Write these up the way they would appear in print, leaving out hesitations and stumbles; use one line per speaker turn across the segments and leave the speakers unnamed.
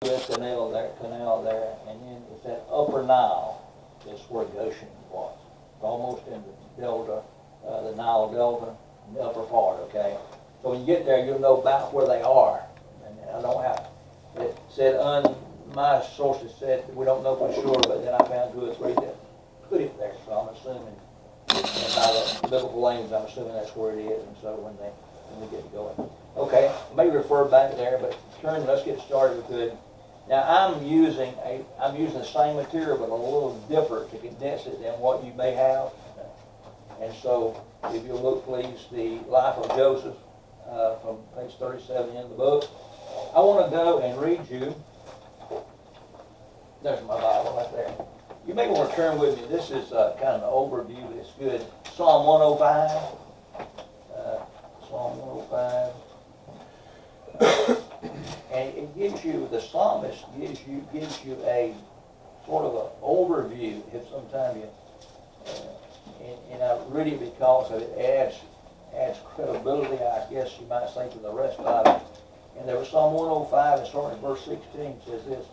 Suez canal there, and then it's that Upper Nile. That's where Goshen was. It's almost in the Delta, the Nile Delta, in the upper part. Okay. So when you get there, you'll know about where they are. And I don't have. It said my sources said we don't know for sure, but then I found 2 or 3 that put it there. So I'm assuming, and by the biblical language, I'm assuming that's where it is. And so when we get going, okay, I may refer back there, but let's get started with it. Now I'm using the same material, but a little different to condense it than what you may have. And so, if you look, please, the life of Joseph from page 37 in the book. I want to go and read you. There's my Bible right there. You may want to turn with me. This is kind of an overview, but it's good. Psalm 105. Psalm 105. And it gives you, the psalmist gives you a sort of an overview. If sometimes you, and I read it because of it adds credibility, I guess you might say, to the rest of it. And there was Psalm 105, and starting in verse 16, says this: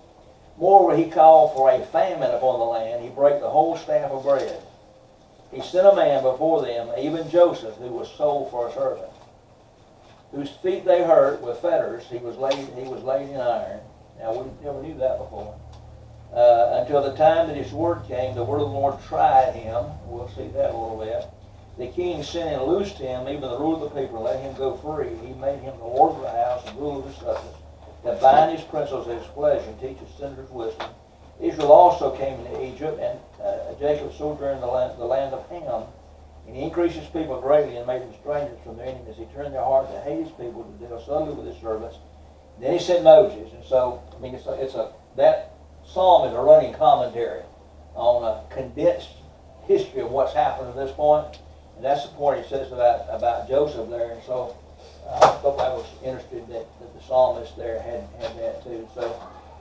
Moreover, he called for a famine upon the land. He brake the whole staff of bread. He sent a man before them, even Joseph, who was sold for a servant, whose feet they hurt with fetters. He was laid in iron. Now, we never knew that before. Until the time that his word came, the word of the Lord tried him. We'll see that a little bit. The king sent and loosed him, even the ruler of the people, and let him go free. He made him the lord of the house and ruler of his substance, to bind his princes at his pleasure and teach his senators wisdom. Israel also came into Egypt, and Jacob sojourned in the land of Ham. And he increased his people greatly and made them strangers from their enemies. He turned their heart to hate his people, to deal subtly with his servants. Then he sent Moses. And so, I mean, that psalm is a running commentary on a condensed history of what's happened to this point. And that's the point he says about Joseph there. And so I thought I was interested that the psalmist there had that too. So,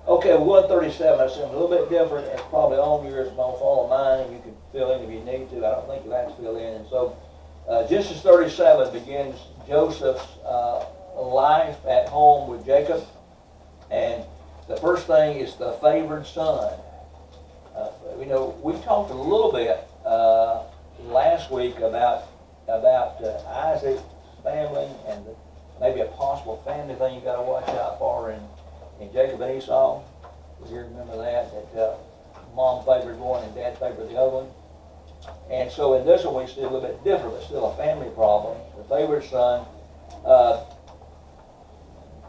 okay, we're going 37. That's a little bit different. It's probably on yours, and I'll follow mine, and you can fill in if you need to. I don't think you'll have to fill in. And so Genesis 37 begins Joseph's life at home with Jacob. And the first thing is the favored son. We talked a little bit last week about Isaac's family and maybe a possible family thing you got to watch out for in Jacob and Esau. You remember that mom favored one and dad favored the other one. And so in this one we see a little bit different, but still a family problem. The favored son.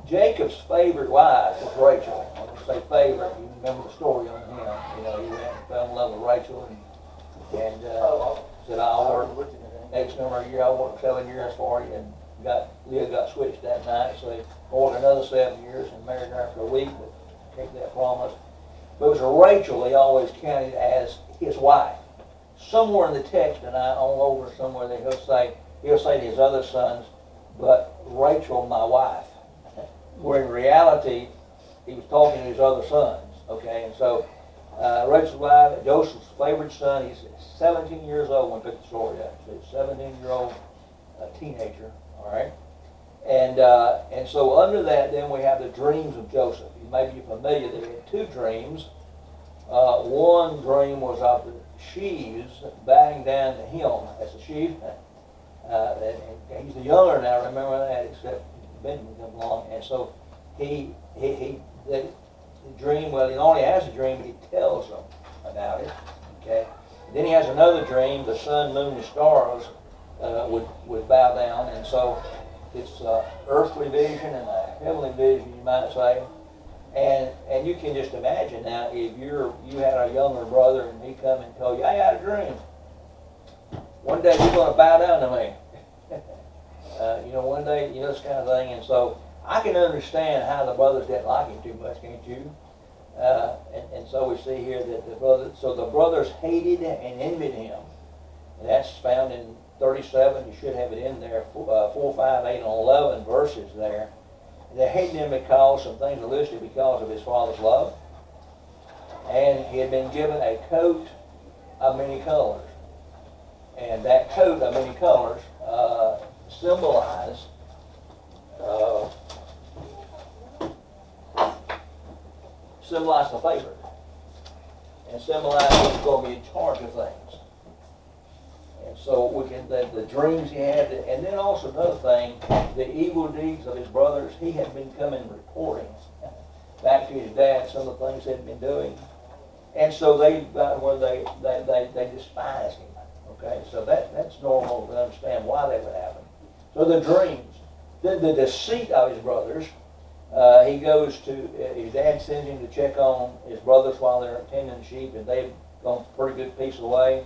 Jacob's favorite wife was Rachel. When you say favorite, you remember the story on him. He went and fell in love with Rachel and said, I'll work X number of years, I'll work 7 years for you. And Leah got switched that night, so they worked another 7 years and married her after a week, but kept that promise. But it was Rachel he always counted as his wife. Somewhere in the text, and I own over somewhere that he'll say to his other sons, but Rachel, my wife. Where in reality, he was talking to his other sons. Okay, and so Rachel's wife, Joseph's favorite son, he's 17 years old when we picked the story up. So he's a 17-year-old teenager. All right, and so under that, then we have the dreams of Joseph. You may be familiar that he had 2 dreams. One dream was of the sheaves bowing down to him as a sheaf. And he's the younger now, remember that, except Benjamin comes along. And so the dream, well, he only has a dream, but he tells them about it. Okay. And then he has another dream, the sun, moon, and stars would bow down. And so it's earthly vision and a heavenly vision, you might say. And you can just imagine now, if you had a younger brother and he come and told you, I had a dream. One day you're going to bow down to me. One day, this kind of thing. And so I can understand how the brothers didn't like him too much, can't you? And so we see here that the brothers hated and envied him. And that's found in 37. You should have it in there, 4, 5, 8, and 11 verses there. They hated him because some things are listed because of his father's love. And he had been given a coat of many colors. And that coat of many colors symbolized symbolize the favorite. And symbolize who's going to be in charge of things. And so we can, the dreams he had, and then also another thing, the evil deeds of his brothers, he had been coming reporting back to his dad some of the things they'd been doing. And so they got where they despised him. Okay, so that's normal to understand why that would happen. So the dreams, the deceit of his brothers, he goes to, his dad sends him to check on his brothers while they're tending sheep, and they've gone a pretty good piece of the way.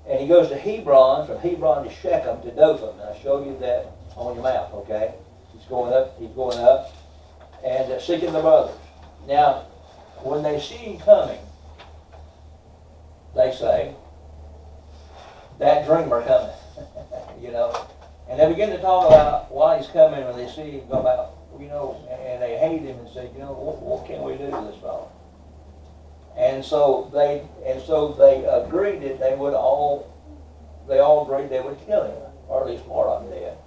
And he goes to Hebron, from Hebron to Shechem to Dothan. And I showed you that on your map, okay? He's going up, and seeking the brothers. Now, when they see him coming, they say, that dreamer coming, you know. And they begin to talk about why he's coming, when they see him go about, you know, and they hate him and say, you know, what can we do to this fellow? And so they agreed that they all agreed they would kill him, or at least part of him did.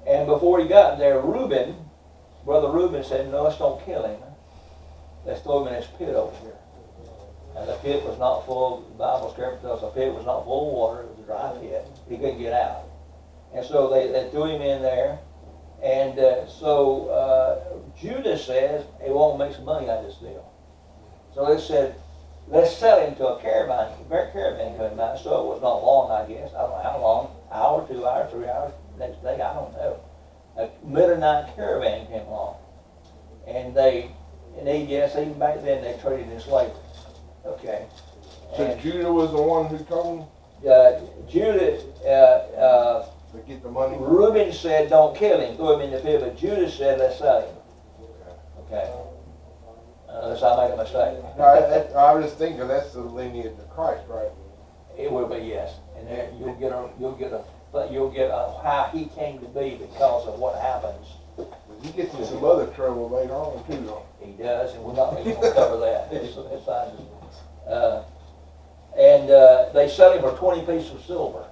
And before he got there, Brother Reuben said, no, let's don't kill him. Let's throw him in this pit over here. And the pit was not full, the Bible tells us the pit was not full of water, it was a dry pit. He couldn't get out. And so they threw him in there. And so Judah says, hey, we won't make some money out of this deal. So they said, let's sell him to a caravan coming by. So it was not long, I guess. I don't know how long, hour, 2 hours, 3 hours, next day, I don't know. A middle-of-the-night caravan came along. And even back then, they traded in slavery. Okay.
So Judah was the one who told him?
Judah,
to get the money?
Reuben said, don't kill him, throw him in the pit, but Judah said, let's sell him. Okay. Unless I make a mistake.
No, I was just thinking that's the lineage of Christ, right?
It will be, yes. And there you'll get how he came to be because of what happens.
He gets in some other trouble later on too, though.
He does, and we're not even going to cover that. And they sell him for 20 pieces of silver.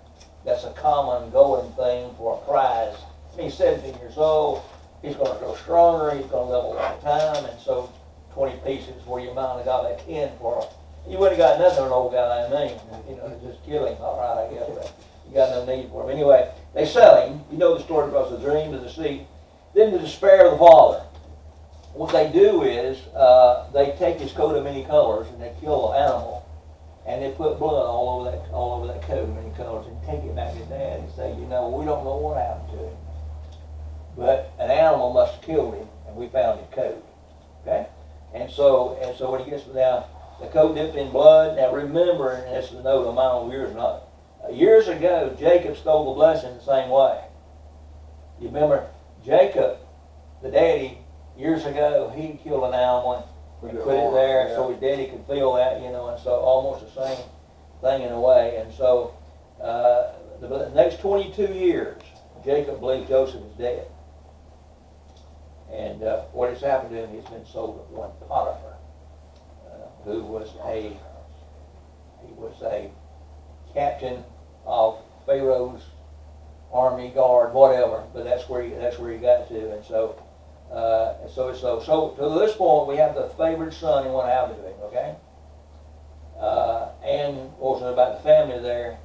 That's a common going thing for a prize. He's 17 years old. He's going to grow stronger. He's going to live a long time. And so 20 pieces where you might have got that 10 for him. You wouldn't have got nothing for an old guy like me. You know, just kill him. All right, I guess. But you got no need for him. Anyway, they sell him. You know the story about the dream, the deceit. Then the despair of the father. What they do is they take his coat of many colors and they kill an animal. And they put blood all over that coat of many colors and take it back to dad and say, you know, we don't know what happened to him. But an animal must have killed him, and we found his coat. Okay? And so when he gets now, the coat dipped in blood. Now remember, and this is a note of my own years ago, Jacob stole the blessing the same way. You remember Jacob, the daddy, years ago, he killed an animal and put it there so his daddy could feel that, you know, and so almost the same thing in a way. And so the next 22 years, Jacob believed Joseph is dead. And what has happened to him, he's been sold to one Potiphar, who was a captain of Pharaoh's army guard, whatever. But that's where he got to, and so to this point we have the favored son and what happened to him. Okay, and also about the family there.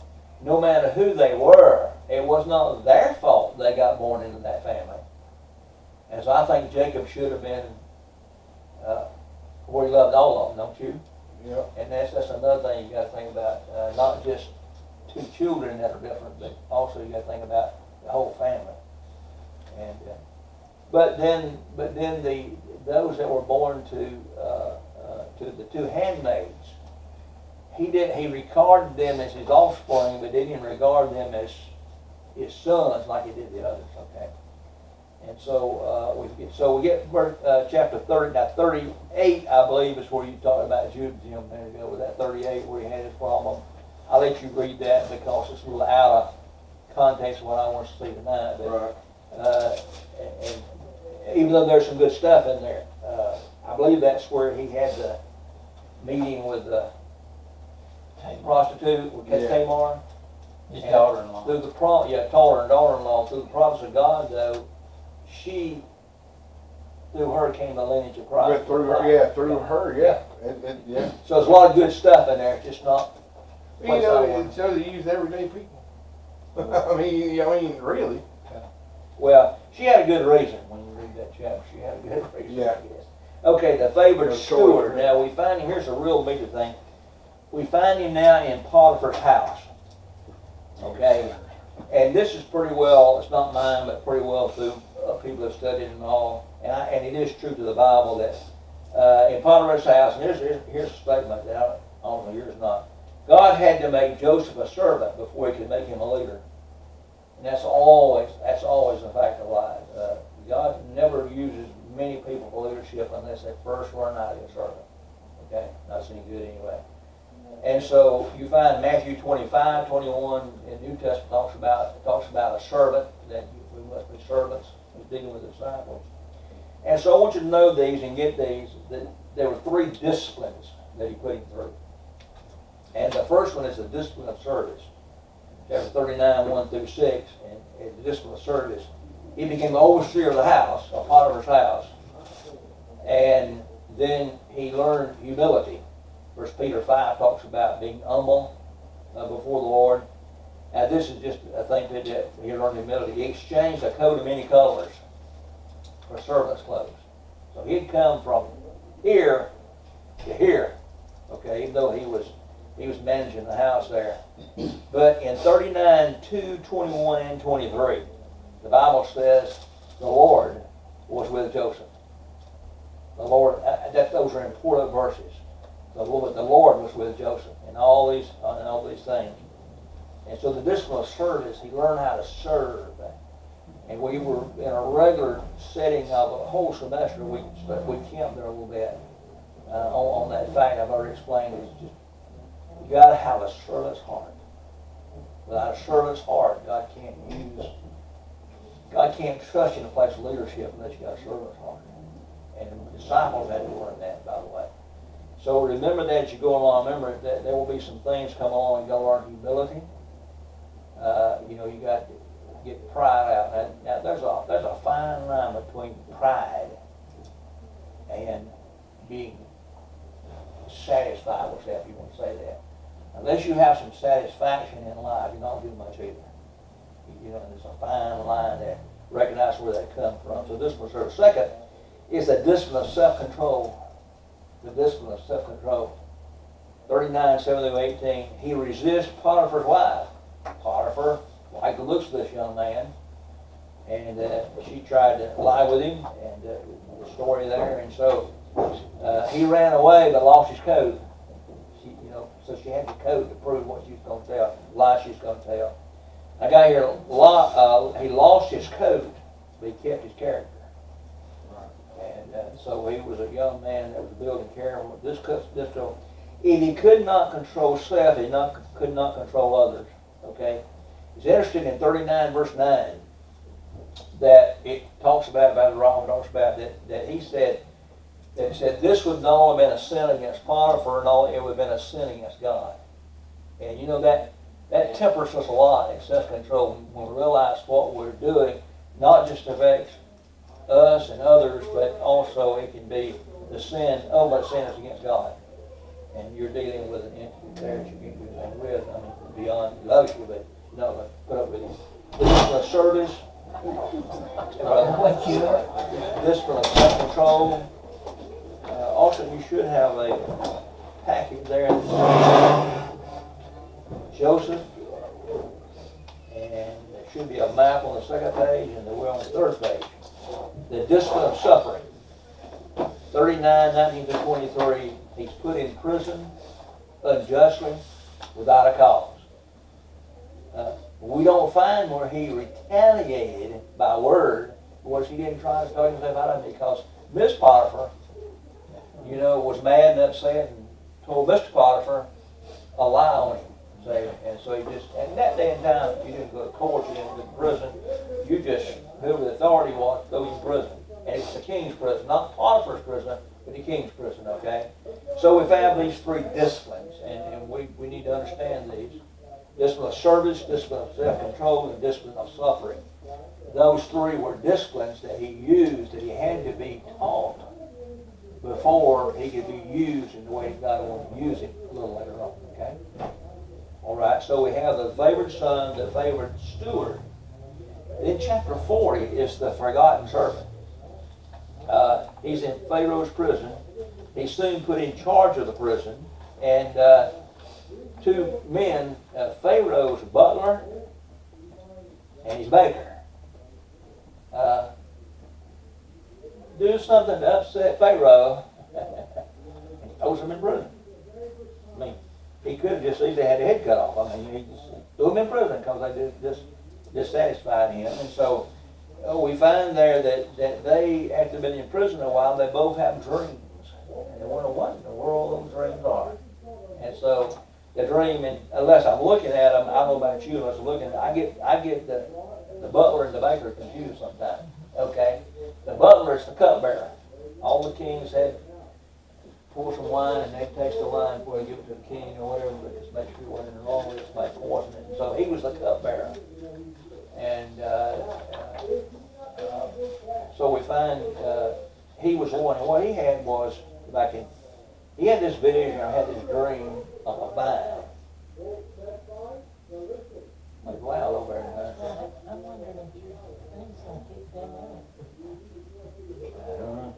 No matter who they were, it was not their fault they got born into that family. And so I think Jacob should have been where he loved all of them, don't you?
Yeah. And
that's another thing you got to think about. Not just two children that are different, but also you got to think about the whole family. And but then those that were born to the two handmaids, he regarded them as his offspring, but didn't regard them as his sons like he did the others. Okay. And so we get chapter 30. Now 38, I believe, is where you talked about Judah a minute ago. With that 38, where he had his problem. I'll let you read that because it's a little out of context of what I want to see tonight. But,
right.
And even though there's some good stuff in there, I believe that's where he had the meeting with the prostitute with Tamar.
His daughter-in-law.
Through the daughter-in-law. Through the promise of God, though, she through her came the lineage of Christ.
Went through her, yeah, through her, yeah. Yeah.
So there's a lot of good stuff in there, it's just not.
You know, it shows he used everyday people. I mean, really.
Well, she had a good reason when you read that chapter. She had a good reason.
Yeah.
I guess. Okay, the favored
No
steward.
choice.
Now we find him. Here's a real major thing. We find him now in Potiphar's house. Okay, and this is pretty well. It's not mine, but pretty well through people have studied and all. And it is true to the Bible that in Potiphar's house. And here's a statement that I don't know. Yours not. God had to make Joseph a servant before he could make him a leader. And that's always a fact of life. God never uses many people for leadership unless they first learn how to be a servant. Okay? That's any good anyway. And so you find Matthew 25, 21 in the New Testament talks about a servant, that we must be servants. He's dealing with disciples. And so I want you to know these and get these, that there were 3 disciplines that he put him through. And the first one is the discipline of service. Chapter 39, 1 through 6, and the discipline of service. He became the overseer of the house, of Potiphar's house. And then he learned humility. 1 Peter 5 talks about being humble before the Lord. Now this is just a thing that he learned humility. He exchanged a coat of many colors for servant's clothes. So he'd come from here to here, okay, even though he was managing the house there. But in 39, 2, 21, and 23, the Bible says the Lord was with Joseph. The Lord, those are important verses. The Lord was with Joseph in all these things. And so the discipline of service, he learned how to serve. And we were in a regular setting of a whole semester. We camped there a little bit on that fact I've already explained. It's just, you got to have a servant's heart. Without a servant's heart, God can't trust you in a place of leadership unless you got a servant's heart. And the disciples had to learn that, by the way. So remember that as you go along. Remember that there will be some things come along. You got to learn humility. You got to get pride out. Now there's a fine line between pride and being satisfied with that, if you want to say that. Unless you have some satisfaction in life, you're not doing much either. There's a fine line there. Recognize where that comes from. So this was her. Second is the discipline of self-control. The discipline of self-control. 39, 7 through 18. He resists Potiphar's wife. Potiphar liked the looks of this young man. And she tried to lie with him. And the story there. And so he ran away but lost his coat. So she had the coat to prove what she was going to tell, lie she was going to tell. I got here, he lost his coat, but he kept his character. And so he was a young man that was building character. If he could not control self, he could not control others. Okay? It's interesting in 39 verse 9 that it talks about the wrong, talks about that he said, this would not only have been a sin against Potiphar, it would have been a sin against God. And that tempers us a lot in self-control when we realize what we're doing, not just affects us and others, but also it can be the sin, ultimate sin is against God. And you're dealing with an entity there that you can't do anything with. Beyond, he loves you, but you're not going to put up with him. Discipline of service, discipline of self-control. Also, you should have a package there. Joseph, and there should be a map on the second page, and there will on the third page. The discipline of suffering. 39, 19 to 23. He's put in prison unjustly without a cause. We don't find where he retaliated by word, where he didn't try to talk himself out of it, because Miss Potiphar, was mad and upset and told Mr. Potiphar a lie on him. And so in that day and time, you didn't go to court, you didn't go to prison. You just, whoever the authority was, threw you in prison. And it's the king's prison, not Potiphar's prison, but the king's prison, okay? So we have these 3 disciplines, and we need to understand these. Discipline of service, discipline of self-control, and discipline of suffering. those three were disciplines that he used, that he had to be taught before he could be used in the way God wanted to use him a little later on, okay? All right, so we have the favored son, the favored steward. In chapter 40 is the forgotten servant. He's in Pharaoh's prison. He's soon put in charge of the prison. And two men, Pharaoh's butler and his baker, do something to upset Pharaoh and throws him in prison. I mean, he could have just easily had their head cut off. I mean, he just threw him in prison because they just dissatisfied him. And so we find there that they, after being in prison a while, they both have dreams. And they wonder what in the world those dreams are. And so the dream, and unless I'm looking at them, I don't know about you, unless I'm looking, I get the butler and the baker confused sometimes. Okay? The butler is the cupbearer. All the kings had pour some wine and they taste the wine before they give it to the king or whatever, but just make sure it wasn't wrong with it, it's like poison it. And so he was the cupbearer. And so we find he was one, and what he had was, he had this vision or had this dream of a vine. Like loud over there.
I'm wondering if your thing's going to keep them up.
I don't know.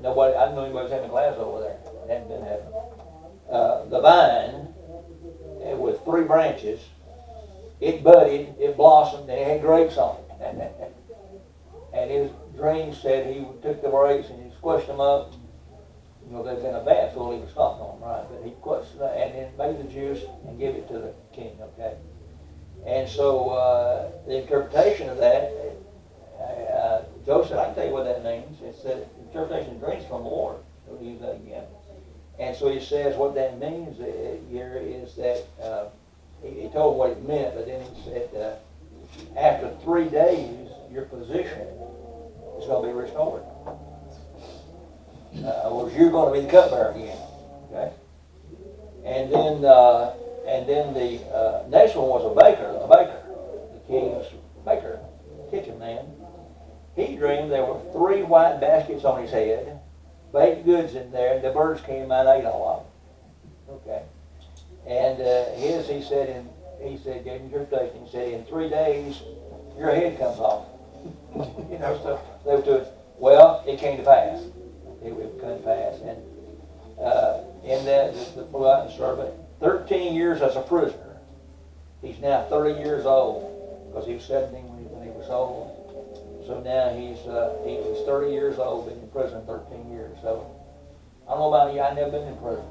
Nobody, I didn't know anybody was having glass over there. It hadn't been happening. The vine, with 3 branches, it budded, it blossomed, and it had grapes on it. And his dream said he took the grapes and he squished them up. You know, they'd been a vat full, he was stomping on them, right? But he squished them and then made the juice and gave it to the king, okay? And so the interpretation of that, Joseph, I can tell you what that means. It said interpretation of dreams from the Lord. We'll use that again. And so he says what that means here is that he told what it meant, but then he said after 3 days, your position is going to be restored. You're going to be the cupbearer again. Okay. And then the next one was a baker, the king's baker, kitchen man. He dreamed there were 3 white baskets on his head, baked goods in there, and the birds came out and ate all of them. Okay. And he said, gave him interpretation, he said, in 3 days, your head comes off. You know, so they were doing, well, it came to pass. It came to pass. And in that, the forgotten servant, 13 years as a prisoner. He's now 30 years old, because he was 17 when he was old. So now he's 30 years old, been in prison 13 years. So I don't know about you, I've never been in prison.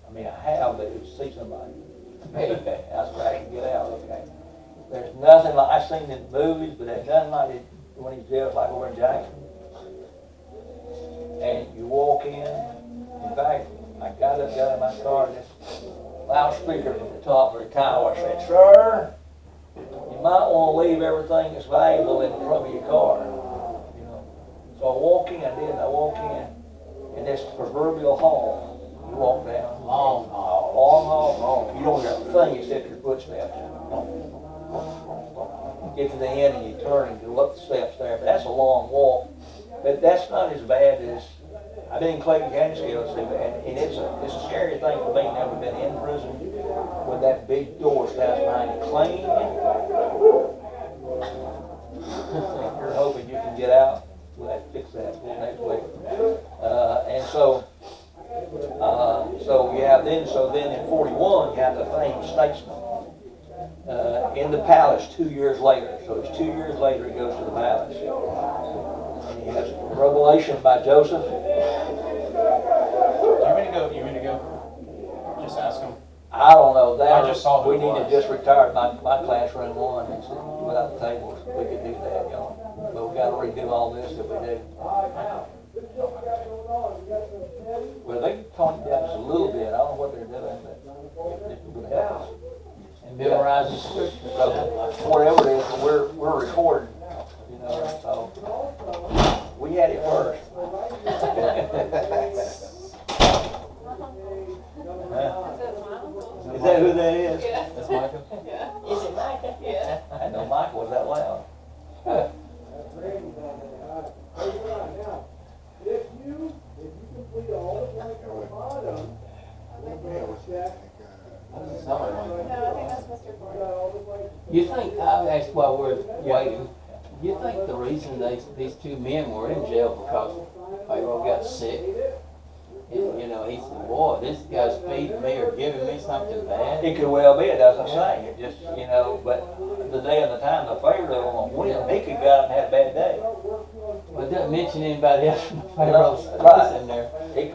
I mean, I have, but to see somebody. That's where I can get out, okay? There's nothing like, I've seen in movies, but there's nothing like it when he's jailed like over in Jackson. And you walk in fact, I got in my car, this loudspeaker from the top of the tower said, sir, you might want to leave everything that's valuable in front of your car. You know. So I walk in, I walk in this proverbial hall. You walk down. Long hall. You don't hear a thing except your footsteps. Get to the end and you turn and go up the steps there. But that's a long walk. But that's not as bad as, I've been in Clayton County Jail, and it's a scary thing for me, never been in prison with that big door stands behind you clean. You're hoping you can get out. We'll have to fix that next week. And so then in 41 you have the famed statesman in the palace 2 years later. So it's 2 years later he goes to the palace. And he has a revelation by Joseph.
You want me to go? Just ask him.
I don't know. That
I just saw who
we
it
need to
was.
just retire my classroom one and without the tables. We could do that, you know. But we got to redo all this if we do. Well, they toned it down just a little bit. I don't know what they're doing, but it would help us.
And memorize the scripture.
So, whatever it is, we're recording. You know, so we had it first. Is that who that is?
Yeah.
That's Michael?
Yeah. Is it Micah? Yeah.
I
ask while we're waiting, do you think the reason these two men were in jail because Pharaoh got sick? And, you know, he said, boy, this guy's feeding me or giving me something bad.
It could well be, it doesn't say, it just, you know, but the day and the time, the Pharaoh on a whim, he could go out and have a bad day.
Well, it doesn't mention anybody else from Pharaoh's
Right.
in there.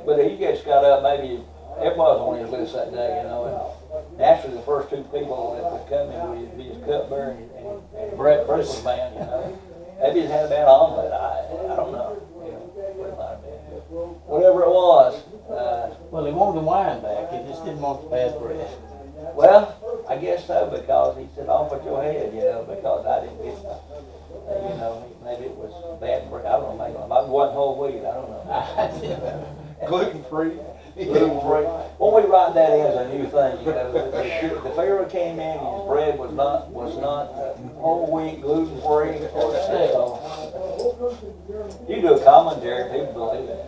But he just got up, maybe, everybody was on his list that day, you know, and naturally the first two people that would come in would be his cupbearer and breakfast man, you know. Maybe he's had a bad omelet, I don't know, you know, what it might have been. Whatever it was,
Well, he wanted the wine back, he just didn't want the bad bread.
well, I guess so, because he said, off with your head, you know, because I didn't get, you know, maybe it was bad bread, I don't know, maybe it wasn't whole wheat, I don't know.
Gluten-free.
Gluten-free. When we write that in as a new thing, you know, the Pharaoh came in and his bread was not whole wheat, gluten-free, or you do a commentary, people believe it.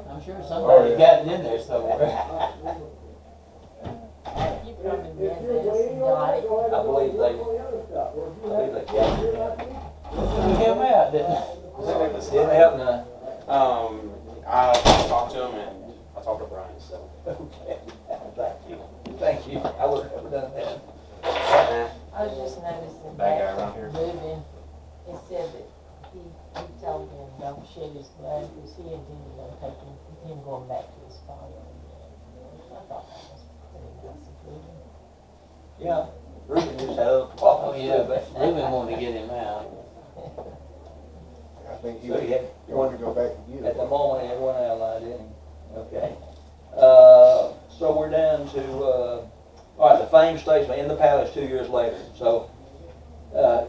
I'm sure somebody got it in there somewhere.
You probably read this and got it.
I believe they captured him.
Threw him out, didn't it?
Didn't help none.
I talked to him and I talked to Brian, so.
Okay, thank you, I would have never done that.
I was just noticing
Bad guy
that
around here.
Reuben, it said that he told him don't shed his blood because he intended on taking him going back to his father again. I thought that was pretty nice of Reuben.
Yeah, Reuben just had a
Oh,
problem.
yeah, Reuben wanted to get him out.
I think he
So he
wanted to go back and get
at
it.
the moment, he had one ally, didn't he? Okay. So we're down to, all right, the famed statesman in the palace 2 years later. So,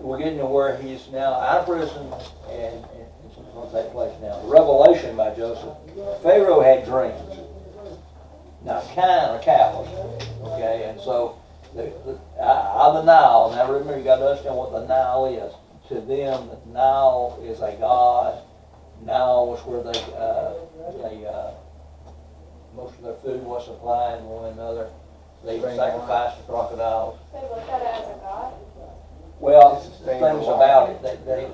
we're getting to where he's now out of prison and it's going to take place now. The revelation by Joseph. Pharaoh had dreams. Now, kine are cows, okay, and so out of the Nile, now remember you got to understand what the Nile is. To them, the Nile is a god. Nile was where they most of their food was supplied one another. They sacrificed the crocodiles.
They looked at it as a god?
Well,
Sustained
things
the
about it,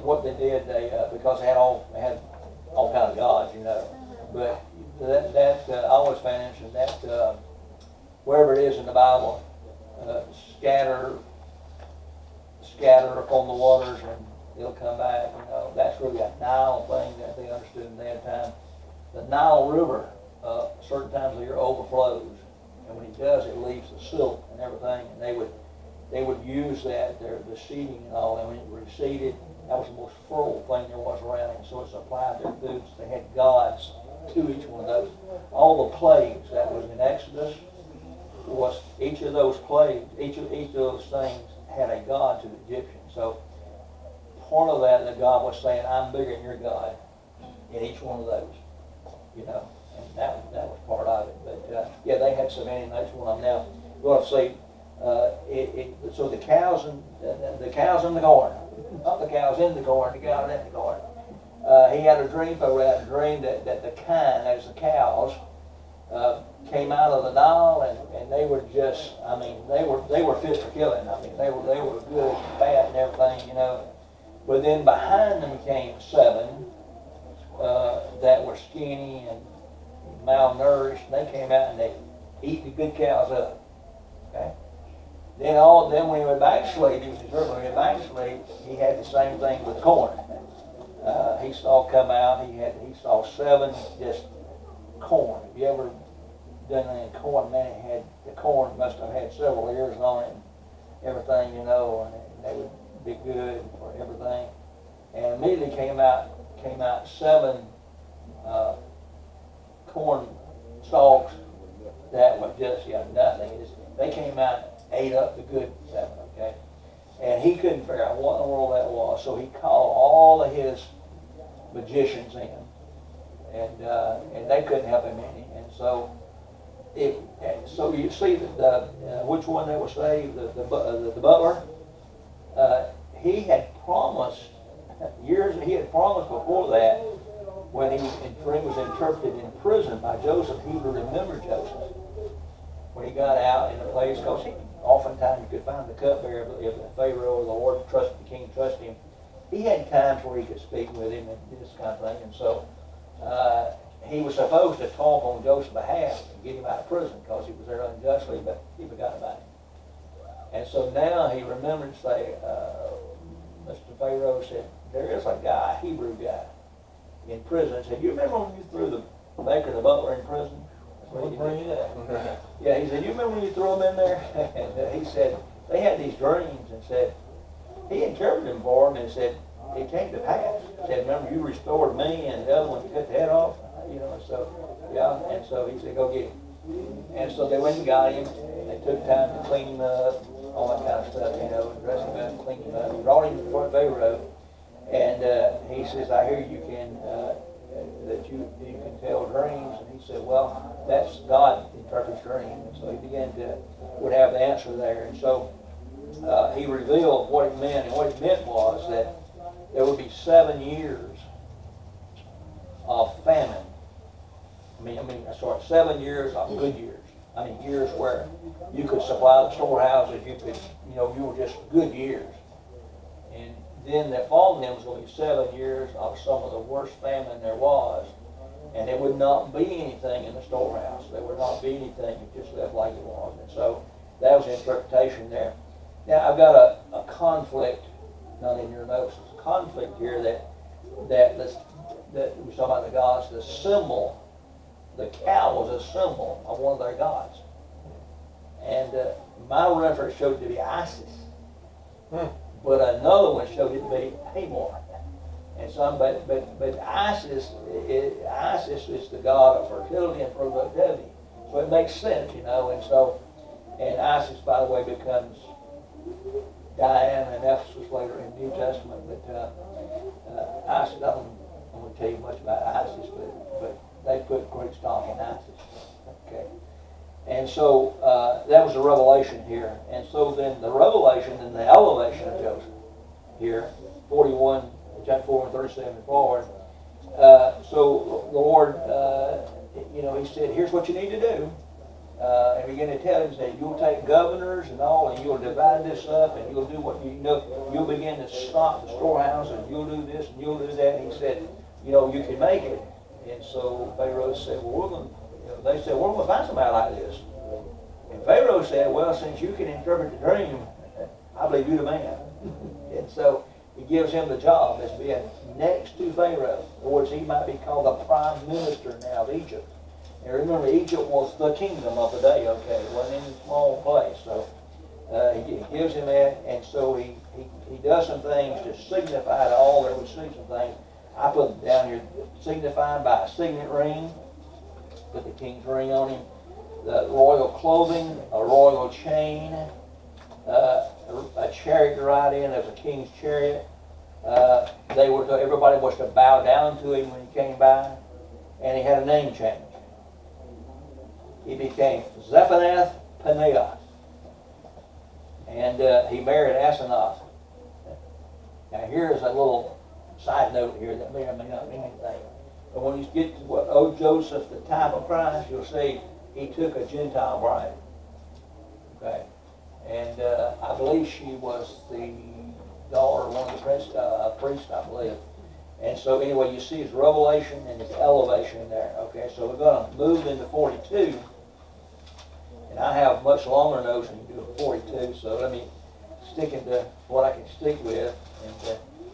what they did, because they had all kind of gods, you know. But I always find interesting that wherever it is in the Bible, scatter upon the waters and it'll come back, you know. That's really a Nile thing that they understood in that time. The Nile River, certain times of the year overflows, and when it does, it leaves the silt and everything, and they would use that, the seeding and all, and when it receded, that was the most fertile thing there was around, and so it supplied their foods. They had gods to each one of those. All the plagues that was in Exodus was each of those plagues, each of those things had a god to the Egyptians. So part of that God was saying, I'm bigger than your God in each one of those, you know, and that was part of it. But yeah, they had so many, and that's one of them. Now we'll have to see. So the cows in the garden, not the cows in the garden, the cows in the garden. He had a dream. Pharaoh had a dream that the kine, that is the cows, came out of the Nile, and they were just, I mean, they were fit for killing. I mean, they were good, fat, and everything, you know. But then behind them came 7 that were skinny and malnourished. And they came out and they eat the good cows up. Okay. Then when he went backslid, he was determined when he went backslid, he had the same thing with corn. He saw come out. He saw 7 just corn. Have you ever done any corn? Man, the corn must have had several ears on it and everything, you know, and they would be good for everything. And immediately came out 7 corn stalks that were just nothing. They came out, ate up the good 7, okay? And he couldn't figure out what in the world that was, so he called all of his magicians in, and they couldn't help him any. And so you see that which one that was saved, the butler. He had promised before that, when he was interpreted in prison by Joseph, he would remember Joseph. when he got out in the place, because oftentimes you could find the cupbearer if the Pharaoh or the Lord trusted the king, trusted him. He had times where he could speak with him and this kind of thing, and so he was supposed to talk on Joseph's behalf and get him out of prison because he was there unjustly, but he forgot about him. And so now he remembered to say, Mr. Pharaoh said, there is a guy, a Hebrew guy, in prison. He said, you remember when you threw the baker and the butler in prison? Yeah, he said, you remember when you threw them in there? And he said, they had these dreams and said, he interpreted them for him and said, it came to pass. He said, remember you restored me and the other one cut the head off? You know, so, yeah, and so he said, go get him. And so they went and got him. They took time to clean him up, all that kind of stuff, you know, dress him up, clean him up. He brought him before Pharaoh, and he says, I hear you can, that you can tell dreams. And he said, well, that's God interprets dreams. And so he began to, would have the answer there. And so he revealed what it meant, and what it meant was that there would be 7 years of famine. I mean, 7 years of good years. I mean, years where you could supply the storehouses, you could, you know, you were just good years. And then that following them was going to be 7 years of some of the worst famine there was. And there would not be anything in the storehouse. There would not be anything. It just left like it was. And so that was the interpretation there. Now, I've got a conflict, not in your notes, it's a conflict here that we talk about the gods, the symbol, the cow was a symbol of one of their gods. And my reference showed it to be Isis. But another one showed it to be Hamor. And some, but Isis is the god of fertility and productivity. So it makes sense, you know, and Isis, by the way, becomes Diana in Ephesus later in the New Testament. But Isis, I don't want to tell you much about Isis, but they put great stock in Isis. Okay. And so that was the revelation here. And so then the revelation and the elevation of Joseph here, 41, chapter 4 and 37 and forward. So the Lord, you know, he said, here's what you need to do. And began to tell him, say, you'll take governors and all, and you'll divide this up, and you'll do what you know. You'll begin to stock the storehouse, and you'll do this, and you'll do that. And he said, you know, you can make it. And so Pharaoh said, well, we're going to, you know, they said, we're going to find somebody like this. And Pharaoh said, well, since you can interpret the dream, I believe you're the man. And so he gives him the job as being next to Pharaoh. In other words, he might be called the prime minister now of Egypt. And remember, Egypt was the kingdom of the day, okay? It wasn't any small place. So he gives him that, and so he does some things to signify to all. There would see some things. I put them down here, signifying by a signet ring. Put the king's ring on him. The royal clothing, a royal chain, a chariot to ride in as a king's chariot. Everybody was to bow down to him when he came by, and he had a name change. He became Zephanath Paneah, and he married Asenath. Now here's a little side note here that may or may not mean anything. But when you get to what O Joseph, the type of Christ, you'll see he took a Gentile bride. Okay, and I believe she was the daughter of one of the priests, I believe. And so anyway, you see his revelation and his elevation there. Okay, so we're going to move into 42. And I have much longer notes than you do in 42, so let me stick into what I can stick with.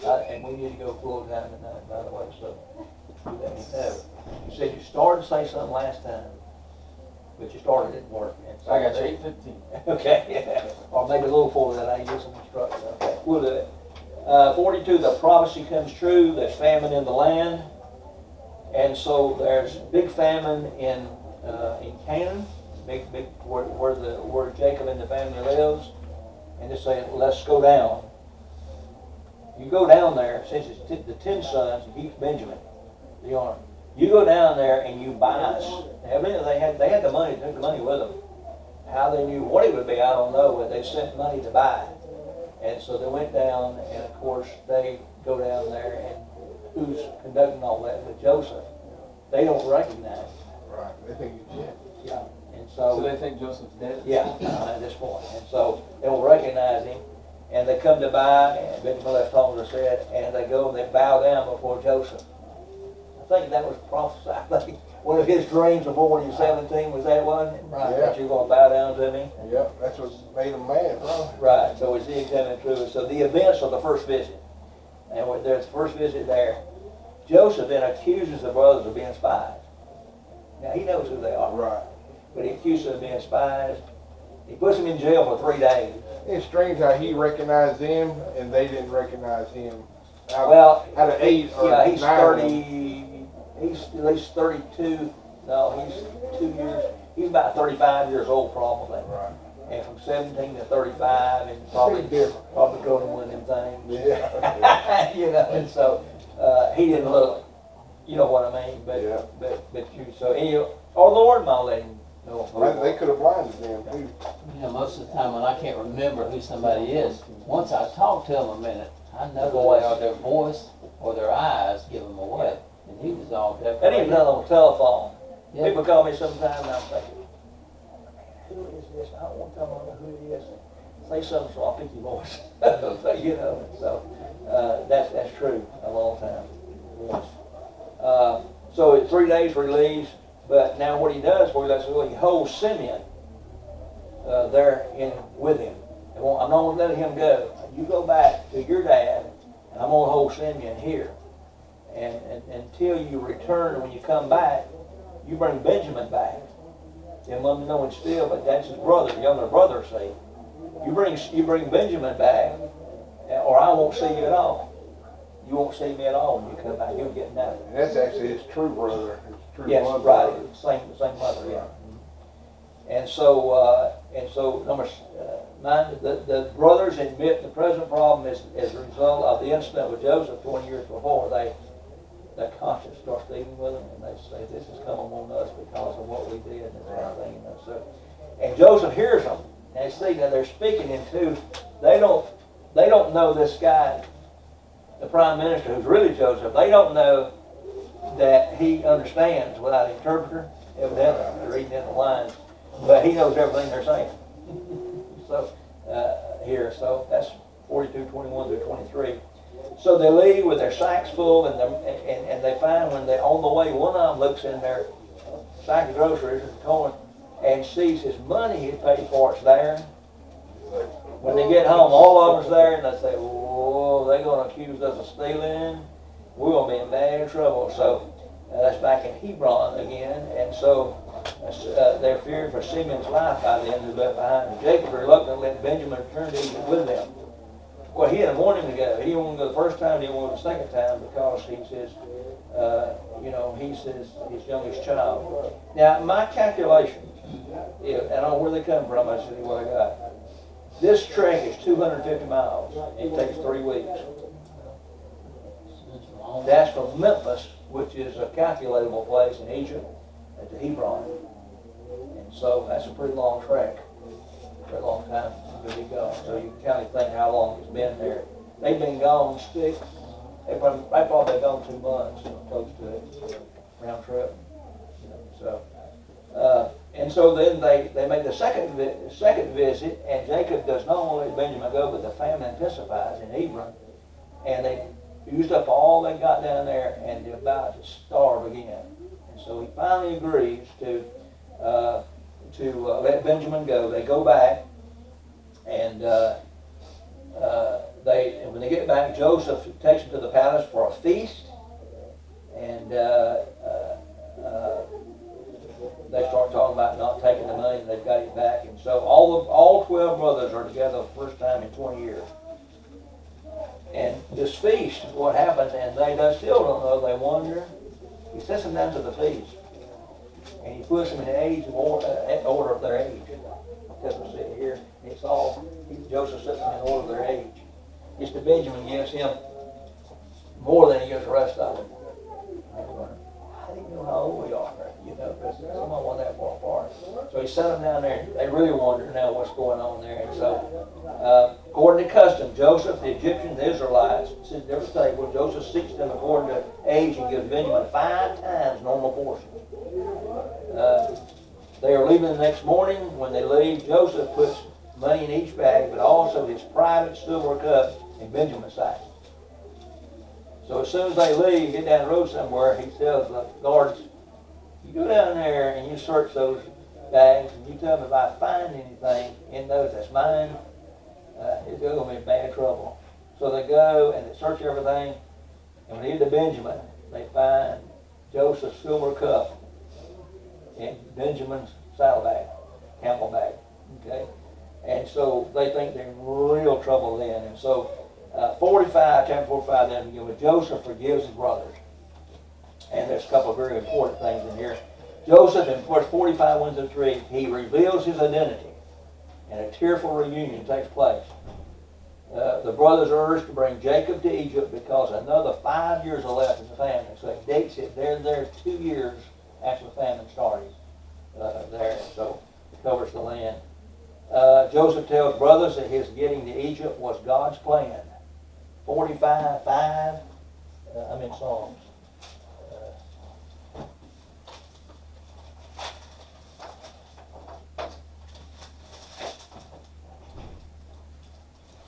And we need to go full time tonight, by the way, so you let me know. You said you started to say something last time, but you started, it didn't work. And so
I got you 8:15.
Okay, yeah. Or maybe a little before that, I get some instruction. Okay, we'll do it. 42, the prophecy comes true. There's famine in the land. And so there's big famine in Canaan, big where Jacob and the family lives. And they say, let's go down. You go down there, since it's the 10 sons, it keeps Benjamin, the arm. You go down there and you buy us. They had the money, took the money with them. How they knew what it would be, I don't know, but they sent money to buy it. And so they went down, and of course they go down there, and who's conducting all that? But Joseph. They don't recognize.
Right, they think you're Jim.
Yeah. And
So they think Joseph's dead?
Yeah, at this point. And so they'll recognize him, and they come to buy, and Benjamin left home, as I said, and they go and they bow down before Joseph. I think that was prophesied. I think one of his dreams before when he was 17 was that one?
Right.
That you're going to bow down to me?
Yep, that's what made him mad, bro.
Right, so we see it coming true. So the events of the first visit, and when there's the first visit there, Joseph then accuses the brothers of being spies. Now he knows who they are,
Right.
but he accuses them of being spies. He puts them in jail for 3 days.
It's strange how he recognized them and they didn't recognize him.
Well,
Out of 8 or
yeah, he's
9 of them.
30. He's at least 32. No, he's 2 years. He's about 35 years old probably.
Right.
And from 17 to 35, and probably
different.
probably going to one of them things.
Yeah.
You know, and so he didn't look. You know what I mean? But
Yeah.
but you so anyway, oh Lord, might let him know.
They could have blinded them too.
You know, most of the time when I can't remember who somebody is, once I talk to them a minute, I know their voice or their eyes give them away. And he was all
That
decorated.
even on the telephone.
Yeah.
People call me sometimes and I'm thinking, who is this? I don't want to tell them who it is. Say something so I'll pick your voice. So, you know, so that's true a long time. Yes. So 3 days release, but now what he does for you, that's what he holds Simeon there with him. I'm not going to let him go. You go back to your dad, and I'm going to hold Simeon here. And until you return, when you come back, you bring Benjamin back. Then let me know him still, but that's his brother, younger brother, see. You bring Benjamin back, or I won't see you at all. You won't see me at all when you come back. You'll get nothing.
And that's actually his true brother. His true
Yes,
blood
right.
brother.
Same mother, yeah. And so number 9, the brothers admit the present problem is as a result of the incident with Joseph 20 years before. Their conscience starts dealing with them, and they say, this is coming on us because of what we did, and this kind of thing. And Joseph hears them, and see that they're speaking into. They don't know this guy, the prime minister, who's really Joseph. They don't know that he understands without an interpreter. Evidently, they're reading in the lines, but he knows everything they're saying. So so that's 42:21 through 23. So they leave with their sacks full, and they find when they're on the way, one of them looks in their sack of groceries in the corner and sees his money he paid for it's there. When they get home, all of them's there, and they say, "Whoa, they're going to accuse us of stealing. We're going to be in bad trouble." So that's back in Hebron again, and so they're fearing for Simeon's life by then, who left behind. And Jacob reluctantly let Benjamin return to Egypt with them. Well, he didn't want him to go. He didn't want to go the first time. He didn't want to go the second time because he's his youngest child. Now, my calculation, and I know where they come from. I said, what I got. This trek is 250 miles. It takes 3 weeks. That's from Memphis, which is a calculatable place in Egypt, to Hebron. And so that's a pretty long trek. For a long time to be gone. So you can kind of think how long it's been there. They've been gone 6. They probably been gone 2 months, close to it, round trip. And so then they make the second visit, and Jacob does not only let Benjamin go, but the famine intensifies in Hebron, and they used up all they got down there, and they're about to starve again. And so he finally agrees to let Benjamin go. They go back, and when they get back, Joseph takes them to the palace for a feast, and they start talking about not taking the money, and they've got it back. And so all 12 brothers are together the first time in 20 years. And this feast is what happens, and they still don't know. They wonder. He sets them down to the feast, and he puts them in order of their age. Because we see it here, it's all Joseph sets them in order of their age. Mr. Benjamin gives him more than he gives the rest of them. I didn't know how old we are, because some of them weren't that far apart. So he set them down there. They really wonder now what's going on there. And so, according to custom, Joseph, the Egyptians, the Israelites, since they were stable, Joseph seeks them according to age and gives Benjamin 5 times normal portion. They are leaving the next morning. When they leave, Joseph puts money in each bag, but also his private silver cup in Benjamin's sack. So as soon as they leave, get down the road somewhere, he tells the guards, you go down there and you search those bags and you tell me if I find anything in those that's mine, it's going to be in bad trouble. So they go and they search everything, and when they get to Benjamin, they find Joseph's silver cup in Benjamin's saddlebag, camel bag, okay? And so they think they're in real trouble then. And so chapter 45 then begins with Joseph forgives his brothers. And there's a couple of very important things in here. Joseph, in verse 45, 1 through 3, he reveals his identity, and a tearful reunion takes place. The brothers are urged to bring Jacob to Egypt because another 5 years are left in the famine. So it dates it. They're there 2 years after the famine started there. So it covers the land. Joseph tells brothers that his getting to Egypt was God's plan. 45:5. I'm in Psalms.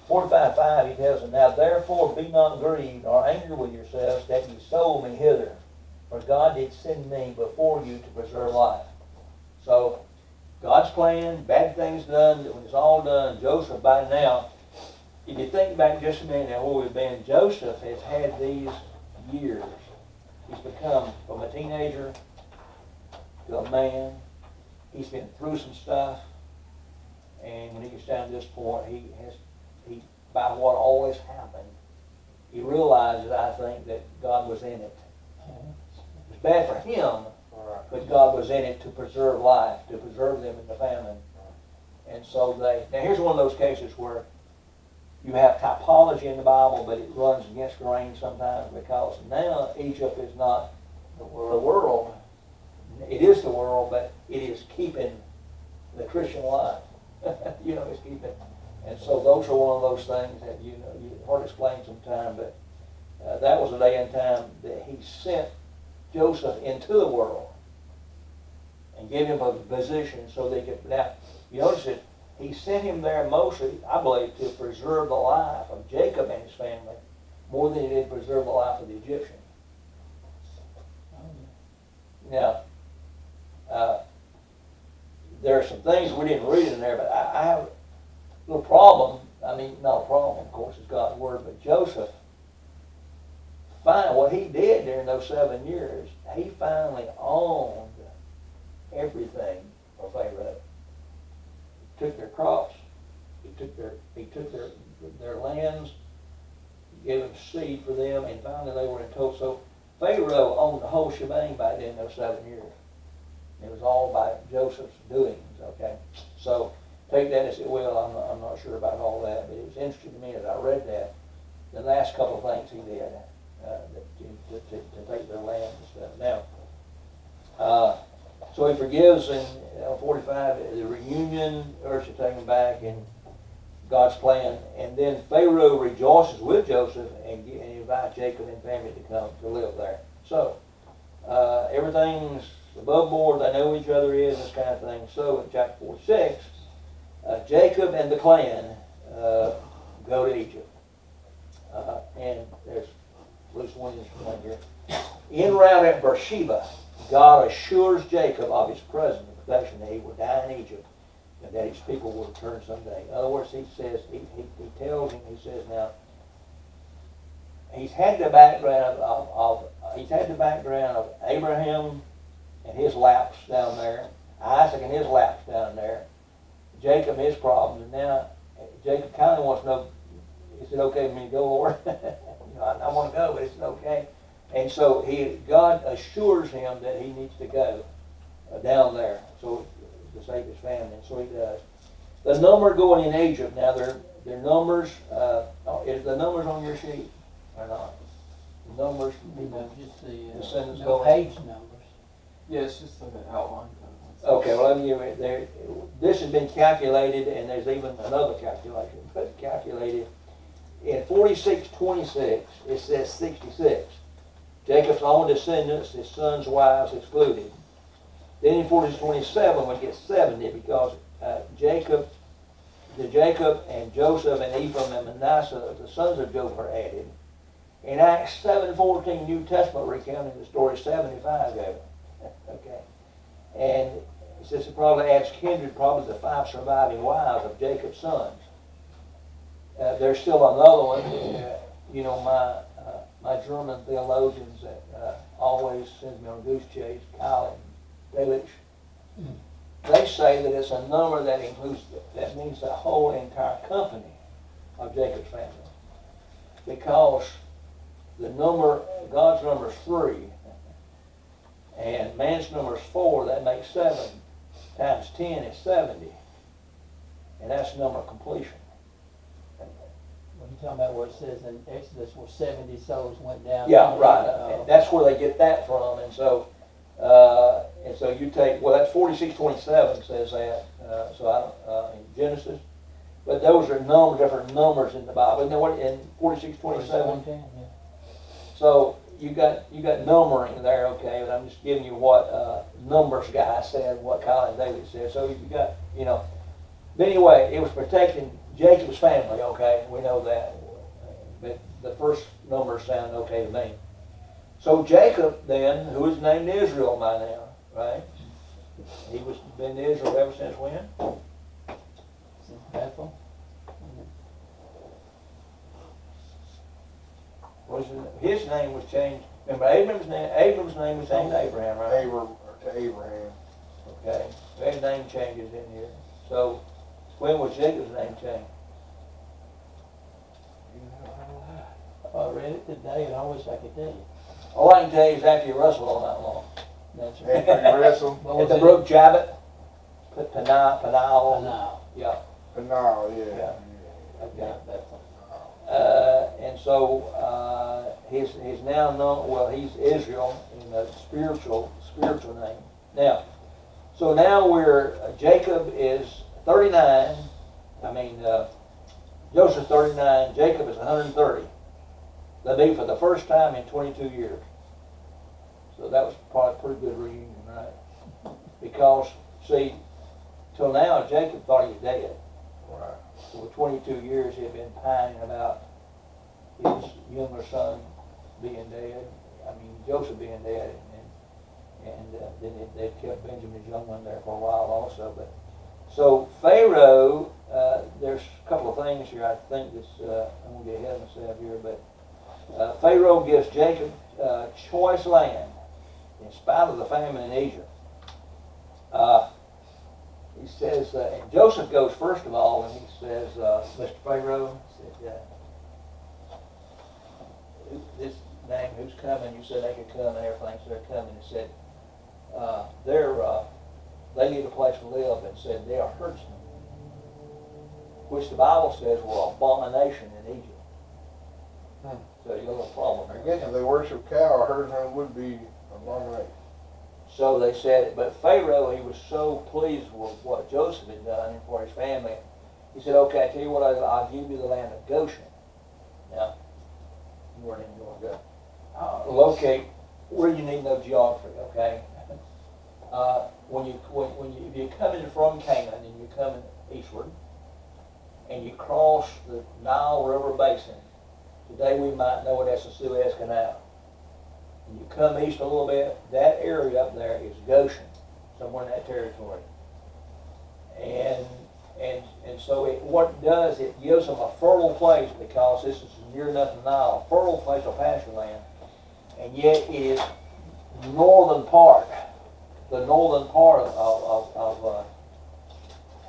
45:5, he tells them, now therefore be not grieved or angry with yourselves that ye sold me hither, for God did send me before you to preserve life. So God's plan, bad things done, when it's all done, Joseph by now, if you think back just a minute now where we've been, Joseph has had these years. He's become from a teenager to a man. He's been through some stuff. And when he gets down to this point, by what always happened, he realizes, I think, that God was in it. It was bad for him, but God was in it to preserve life, to preserve them in the famine. And so now here's one of those cases where you have typology in the Bible, but it runs against the grain sometimes, because now Egypt is not the world. It is the world, but it is keeping the Christian life. It's keeping. And so those are one of those things that, you hard to explain sometimes, but that was a day and time that he sent Joseph into the world and gave him a position so they could. Now, you notice that he sent him there mostly, I believe, to preserve the life of Jacob and his family more than he did preserve the life of the Egyptian. Now, there are some things we didn't read in there, but I have a little problem. I mean, not a problem, of course, it's God's word, but Joseph, what he did during those 7 years, he finally owned everything for Pharaoh. He took their crops, he took their lands, he gave them seed for them, and finally they were in total. So Pharaoh owned the whole shebang by then, those 7 years. It was all by Joseph's doings, okay? So take that as it will. I'm not sure about all that, but it was interesting to me as I read that, the last couple of things he did to take their land and stuff. Now, so he forgives in 45, the reunion, urged to take him back in God's plan, and then Pharaoh rejoices with Joseph and invites Jacob and family to come to live there. So everything's above board, they know each other is, this kind of thing. So in chapter 46, Jacob and the clan go to Egypt. And there's at least one here. En route at Beersheba, God assures Jacob of his presence and protection, that he will die in Egypt and that his people will return someday. In other words, he says, he tells him, he says now, he's had the background of Abraham and his lapse down there, Isaac and his lapse down there, Jacob his problems, and now Jacob kind of wants to know, is it okay for me to go, Lord? I want to go, but is it okay? And so God assures him that he needs to go down there so to save his family, and so he does. The number going in Egypt, now their numbers, is the numbers on your sheet or not? The numbers,
Just
descendants
the
going.
page numbers.
Yeah, it's just an outline.
Okay, well, let me give you there. This has been calculated, and there's even another calculation, but calculated. In 46:26, it says 66. Jacob's own descendants, his sons' wives excluded. Then in 46:27, we get 70 because Jacob and Joseph and Ephraim and Manasseh, the sons of Joseph, are added. In Acts 7:14, New Testament recounting the story, 75 go. Okay. And it says it probably adds kindred, probably the 5 surviving wives of Jacob's sons. There's still another one. You know, my German theologians that always send me on a goose chase, Kyle and Delitzsch, they say that it's a number that includes, that means the whole entire company of Jacob's family. Because the number, God's number is 3, and man's number is 4, that makes 7, times 10 is 70. And that's the number of completion.
When you talking about where it says in Exodus where 70 souls went down.
Yeah, right. And that's where they get that from. And so you take, well, that's 46:27 says that. In Genesis, but those are different numbers in the Bible. Isn't that what in 46:27?
Yeah.
So you got numbering there, okay? But I'm just giving you what numbers guy said, what Colin David said. So you got, you know. But anyway, it was protecting Jacob's family, okay? We know that. But the first numbers sound okay to me. So Jacob then, who is named Israel by now, right? He was been to Israel ever since when?
Since Bethel.
His name was changed. Remember, Abram's name was changed to Abraham, right?
To Abraham.
Okay. His name changes in here. So when was Jacob's name changed?
I read it today and I wish I could tell you.
All I can tell you is after you wrestled all night long.
That's
After
right.
you wrestle,
At the brook Jabbet, Peniel.
No.
Yeah.
no, yeah.
Yeah. Okay.
Not Bethel.
And so he's now known. Well, he's Israel in a spiritual name. Now, so now Jacob is 39. Joseph 39. Jacob is 130. They meet for the first time in 22 years. So that was probably a pretty good reunion, right? Because, see, till now Jacob thought he was dead.
Right.
For 22 years he had been pining about his younger son being dead. Joseph being dead, and then they kept Benjamin's young one there for a while also. But so Pharaoh, there's a couple of things here. I think this. I'm gonna get ahead of myself here, but Pharaoh gives Jacob choice land in spite of the famine in Egypt. He says, and Joseph goes first of all, and he says, Mr. Pharaoh, said, this name, who's coming? You said they could come and everything, so they're coming. He said, they need a place to live, and said they are herdsmen, which the Bible says were abomination in Egypt. So you got a little problem
I
there.
guess if they worship cow, herdsmen would be abomination.
So they said, but Pharaoh, he was so pleased with what Joseph had done for his family. He said, okay, I tell you what, I'll give you the land of Goshen. Now, where do you want to go? Locate where you need no geography, okay? If you're coming from Canaan and you're coming eastward, and you cross the Nile River Basin, today we might know it as the Suez Canal. And you come east a little bit, that area up there is Goshen, somewhere in that territory. And so what it does, it gives them a fertile place, because this is near enough to Nile, a fertile place of pasture land, and yet it is the northern part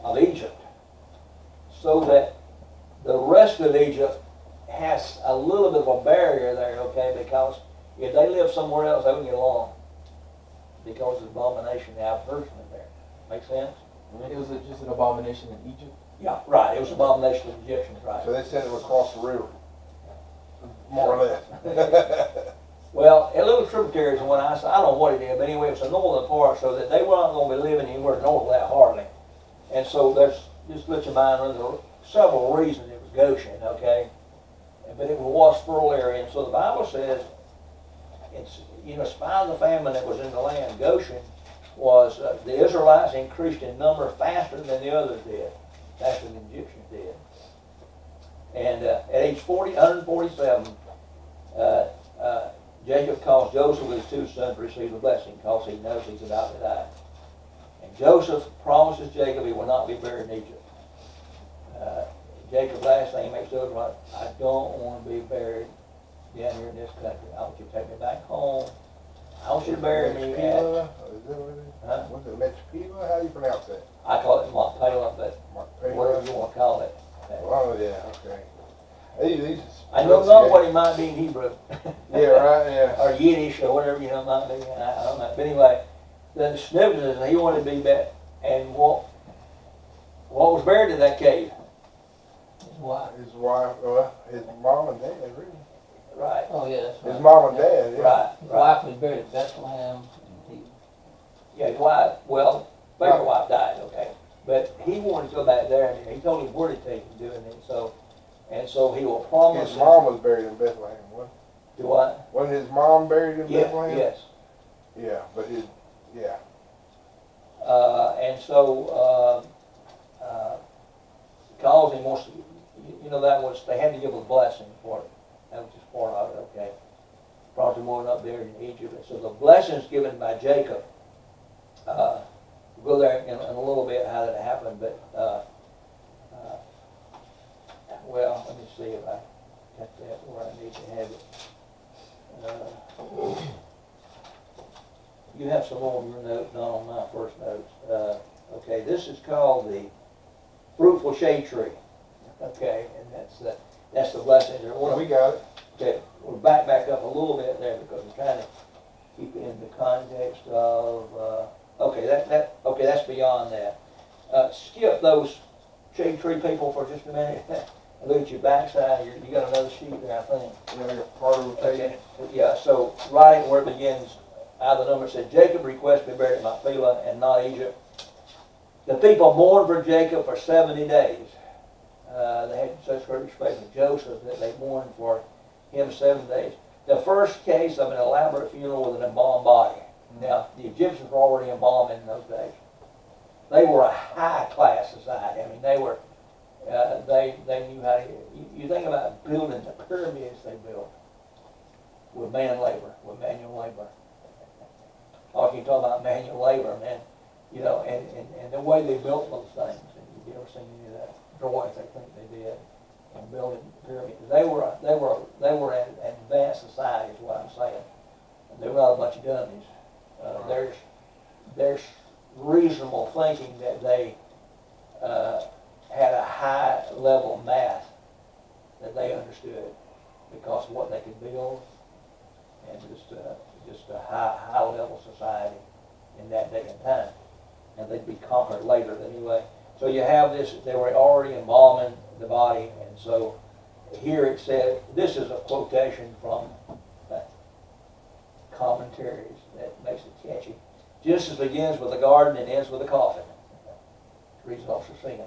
of Egypt, so that the rest of Egypt has a little bit of a barrier there, okay, because if they live somewhere else, they wouldn't get along, because of the abomination they have herdsmen there. Make sense?
It was just an abomination in Egypt.
Yeah, right. It was an abomination of the Egyptians, right?
So they said it would cross the river, more or less.
Well, a little tributaries, and when I don't know what it is, but anyway, it's the northern part, so that they weren't going to be living anywhere north of that hardly. And so just let your mind run, there were several reasons it was Goshen, okay? But it was a fertile area, and so the Bible says, it's, in spite of the famine that was in the land, Goshen was the Israelites increased in number faster than the others did, faster than the Egyptians did. And at age 147, Jacob calls Joseph with his two sons to receive the blessing because he knows he's about to die. And Joseph promises Jacob he will not be buried in Egypt. Jacob's last thing makes Joseph like, I don't want to be buried down here in this country. I want you to take me back home. I want you to bury me at...
Is that what it is?
Huh?
Was it Metapila? How do you pronounce that?
I call it Machpelah, but
Machpelah?
whatever you want to call it.
Oh, yeah, okay. These
I don't know what it might be in Hebrew.
Yeah, right, yeah.
Or Yiddish or whatever, you know, it might be. I don't know. But anyway, the snippet is he wanted to be back. And what was buried in that cave?
His wife.
His wife, well, his mom and dad, really.
Right.
Oh, yeah, that's right.
His mom and dad, yeah.
Right.
His wife was buried at Bethlehem.
Yeah, his wife, well, favorite wife died, okay. But he wanted to go back there, and he told him where to take him doing it, and so he will promise.
His mom was buried in Bethlehem, wasn't
Do what?
it? Wasn't his mom buried in
Yeah,
Bethlehem?
yes.
Yeah, but his, yeah.
And so, because he wants to, you know, that was, they had to give a blessing for it. That was just part of it, okay. Brought him on up there in Egypt. And so the blessings given by Jacob, we'll go there in a little bit how that happened, but, well, let me see if I got that where I need to have it. You have some more of your notes, not on my first notes. Okay, this is called the fruitful shade tree. Okay, and that's the blessing.
Well, we got it.
Okay, we'll back up a little bit there because we're trying to keep it in the context of. Okay, that's beyond that. Skip those shade tree people for just a minute. Look at your backside. You got another sheet there, I think.
Yeah, you're part of the page.
Okay. Yeah. So right where it begins, out of the number, it said Jacob requested to be buried at Machpelah and not Egypt. The people mourned for Jacob for 70 days. They had such great respect for Joseph that they mourned for him 7 days. The first case of an elaborate funeral with an embalmed body. Now, the Egyptians were already embalmed in those days. They were a high-class society. I mean, they were, they knew how to, you think about building the pyramids they built with manual labor. Oh, you talk about manual labor, man, you know, and the way they built those things. And you ever seen any of that drawings they think they did in building pyramids? They were an advanced society, is what I'm saying. And they were not a bunch of dummies. There's reasonable thinking that they had a high level of math that they understood because of what they could build, and just a high level society in that day and time, and they'd be conquered later anyway. So you have this, they were already embalming the body, and so here it said, this is a quotation from commentaries that makes it catchy. Genesis begins with a garden and ends with a coffin. Results are sin.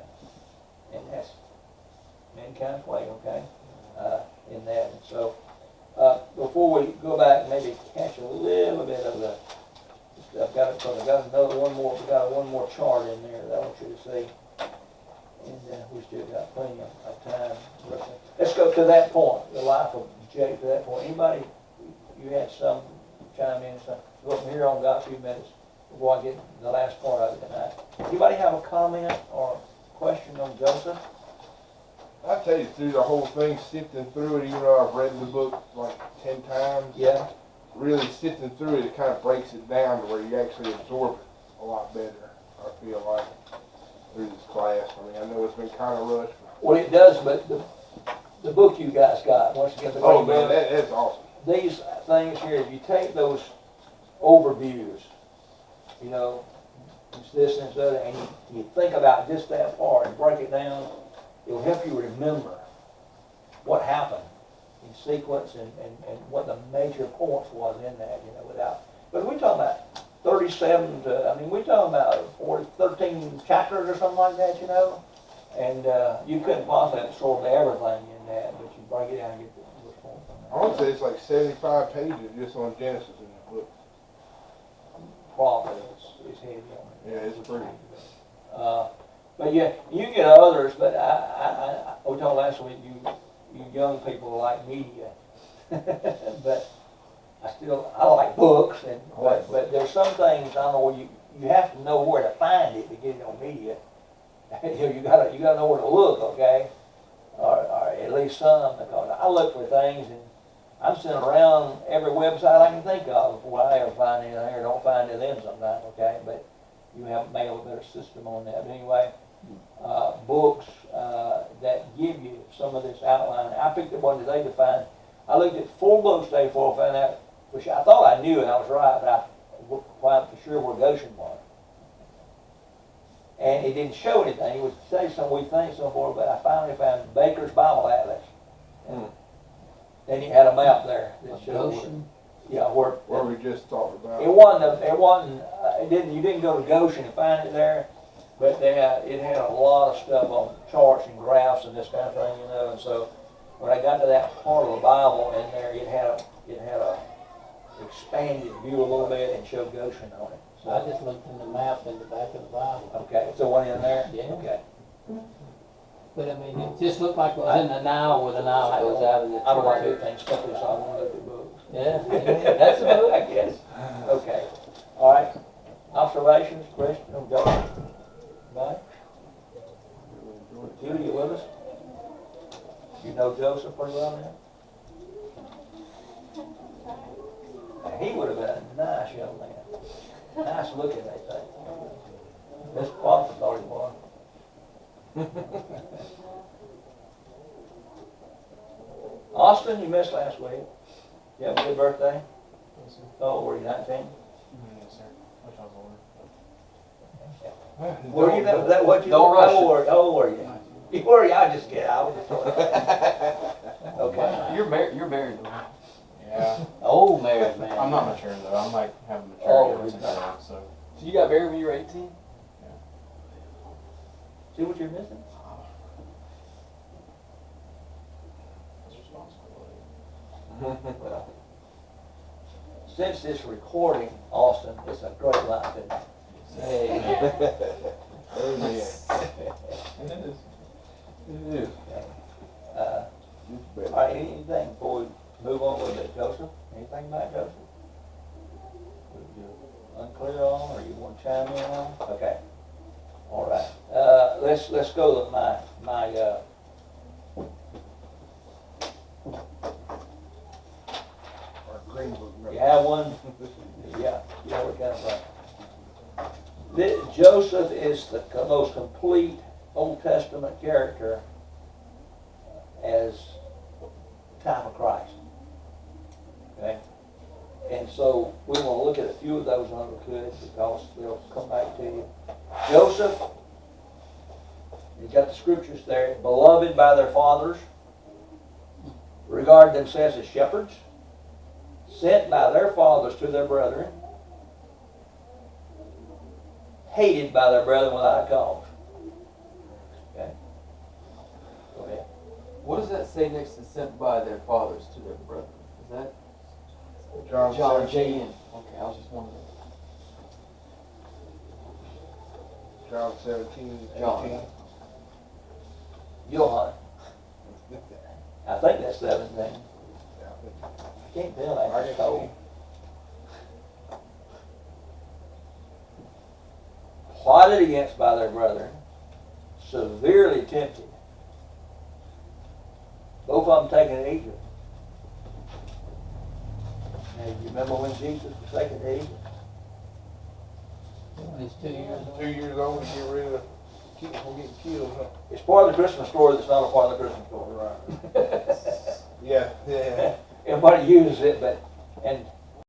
And that's mankind's way, okay? In that. And so, before we go back, maybe catch a little bit of the, I've got one more chart in there that I want you to see. And we still got plenty of time. Let's go to that point, the life of Jake to that point. Anybody, you had some chime in, so go from here on, got a few minutes before I get the last part of it tonight. Anybody have a comment or question on Joseph?
I tell you, through the whole thing, sifting through it, even though I've read the book like 10 times,
Yeah.
really sifting through it, it kind of breaks it down to where you actually absorb it a lot better, I feel like, through this class. I mean, I know it's been kind of rushed.
Well, it does, but the book you guys got, once again, the
Oh,
great
man,
book,
that's awesome.
these things here, if you take those overviews, you know, it's this and it's that, and you think about just that part and break it down, it'll help you remember what happened in sequence and what the major points was in that, you know, but we're talking about 37 to, we're talking about 13 chapters or something like that, you know, and you couldn't possibly absorb everything in that, but you break it down and get the point from
I want to say it's like 75 pages just on Genesis in the book.
Probably. is heavy on it.
Yeah, it's pretty.
But yeah, you get others, but we talked last week, you young people like media. But I like books but there's some things, I don't know, where you have to know where to find it to get it on media. You gotta know where to look, okay? Or at least some, because I look for things and I'm sitting around every website I can think of before I ever find anything or don't find it in sometimes, okay? But you may have a better system on that. But anyway, books that give you some of this outline. I picked up one today to find. I looked at 4 books today before I found out, which I thought I knew and I was right, but I found for sure where Goshen was. And it didn't show anything. It would say something we think so forth, but I finally found Baker's Bible Atlas. Then he had a map there that showed
Goshen?
Where we just talked about.
You didn't go to Goshen and find it there, but it had a lot of stuff on charts and graphs and this kind of thing, and so when I got to that part of the Bible in there, it had a expanded view a little bit and showed Goshen on it. So
I just looked in the map in the back of the Bible.
okay, so one in there?
Yeah.
Okay.
But I mean, it just looked like it was in the Nile where the Nile goes out of the.
I don't like to do things simply, so I want to look at books.
Yeah, that's a book.
I guess. Okay. All right. Observations, questions, Joseph? Right? Judy, you with us? You know Joseph pretty well now? He would have been a nice young man. Nice looking, they say. Miss Foster thought he was. Austin, you missed last week. You have a good birthday?
Yes, sir.
Oh, were you 19?
Yes, sir. Wish I was older.
Were you, that what you,
Don't rush it.
how old were you? You were, I just get out. Okay.
You're married, though.
Yeah.
Old married man.
I'm not mature though. I'm like having
Oh,
maturity since now, so.
So you got married when you were 18?
See what you're missing?
It's responsibility.
Well, since this recording, Austin, it's a great life, isn't it?
Amen.
And it is.
It is.
All right, anything before we move on with it, Joseph? Anything about Joseph? You're unclear on, or you want to chime in on? Okay. All right. Let's go to my
Our green book.
you have one? Yeah, we're kind of right. Joseph is the most complete Old Testament character as the time of Christ. Okay? And so we want to look at a few of those when we could, because they'll come back to you. Joseph, you've got the scriptures there, beloved by their fathers, regard themselves as shepherds, sent by their fathers to their brethren, hated by their brethren without a cause. Okay? Go ahead.
What does that say next to sent by their fathers to their brethren? Is that
John
John
17.
J. N? Okay, I was just wondering.
John 17, 18.
John.
Johann. I think that's 17.
Yeah,
I can't tell. I just told. Plotted against by their brethren, severely tempted. Both of them taken to Egypt. Now, you remember when Jesus was taken to Egypt?
He's 2 years old.
2 years old to get rid of kids from getting killed. Huh?
It's part of the Christmas story that's not a part of the Christmas story.
Right. Yeah.
Everybody uses it, and